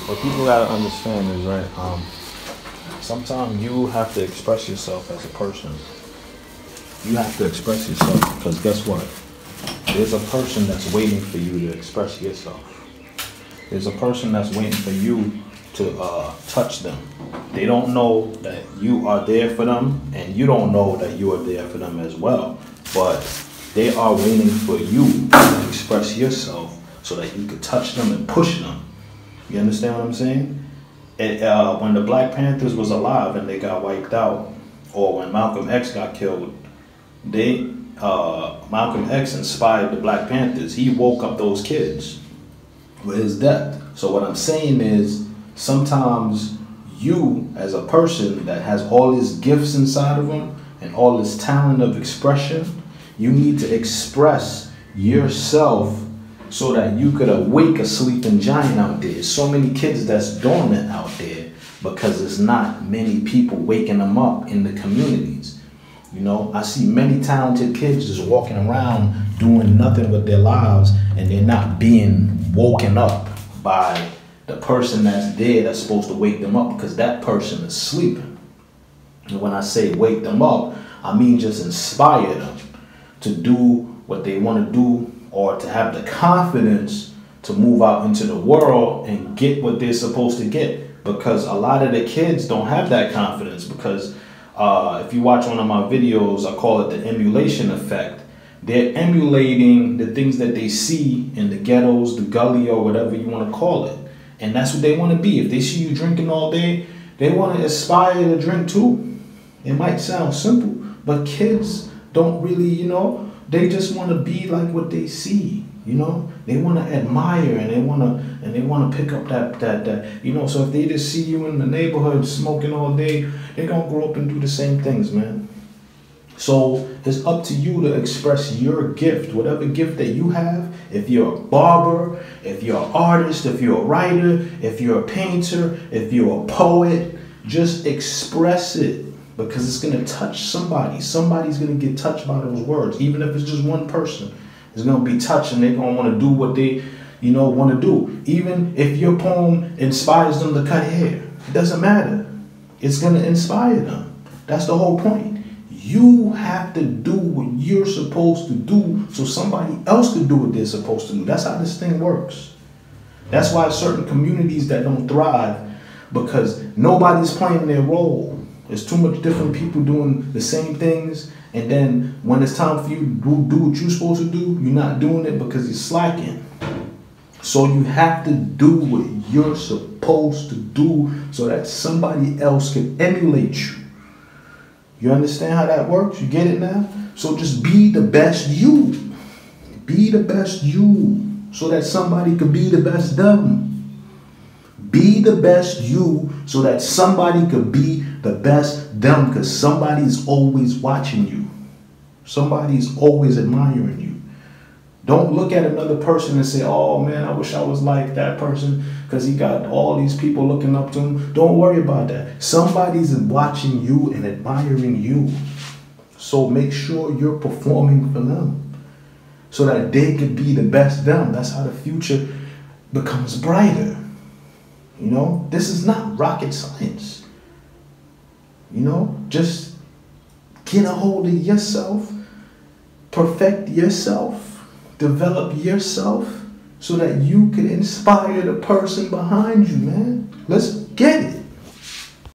what people gotta understand is right. Sometimes you have to express yourself as a person. You have to express yourself because guess what? There's a person that's waiting for you to express yourself. There's a person that's waiting for you to touch them. They don't know that you are there for them, and you don't know that you are there for them as well. But they are waiting for you to express yourself so that you could touch them and push them. You understand what I'm saying? When the Black Panthers was alive and they got wiped out, or when Malcolm X got killed, Malcolm X inspired the Black Panthers. He woke up those kids with his death. So what I'm saying is, sometimes you, as a person that has all his gifts inside of him and all this talent of expression, you need to express yourself so that you could awake a sleeping giant out there. There's so many kids that's dormant out there because there's not many people waking them up in the communities. You know, I see many talented kids just walking around doing nothing with their lives, and they're not being woken up by the person that's there that's supposed to wake them up, because that person is sleeping. And when I say wake them up, I mean just inspire them to do what they want to do, or to have the confidence to move out into the world and get what they're supposed to get. Because a lot of the kids don't have that confidence, because if you watch one of my videos, I call it the emulation effect. They're emulating the things that they see in the ghettos, the gully, or whatever you want to call it. And that's what they want to be. If they see you drinking all day, they want to aspire to drink too. It might sound simple, but kids don't really, you know, they just want to be like what they see. You know, they want to admire, and they want to pick up that you know. So if they just see you in the neighborhood smoking all day, they're gonna grow up and do the same things, man. So it's up to you to express your gift, whatever gift that you have. If you're a barber, if you're an artist, if you're a writer, if you're a painter, if you're a poet, just express it, because it's gonna touch somebody. Somebody's gonna get touched by those words, even if it's just one person. It's gonna be touching. They're gonna want to do what they, you know, want to do. Even if your poem inspires them to cut hair, it doesn't matter. It's gonna inspire them. That's the whole point. You have to do what you're supposed to do so somebody else can do what they're supposed to do. That's how this thing works. That's why certain communities that don't thrive, because nobody's playing their role. There's too much different people doing the same things. And then when it's time for you to do what you're supposed to do, you're not doing it because you're slacking. So you have to do what you're supposed to do so that somebody else can emulate you. You understand how that works? You get it now? So just be the best you. Be the best you so that somebody could be the best them. Be the best you so that somebody could be the best them, because somebody's always watching you. Somebody's always admiring you. Don't look at another person and say, oh man, I wish I was like that person because he got all these people looking up to him. Don't worry about that. Somebody's watching you and admiring you. So make sure you're performing for them so that they could be the best them. That's how the future becomes brighter. You know, this is not rocket science. You know, just get a hold of yourself, perfect yourself, develop yourself so that you can inspire the person behind you, man. Let's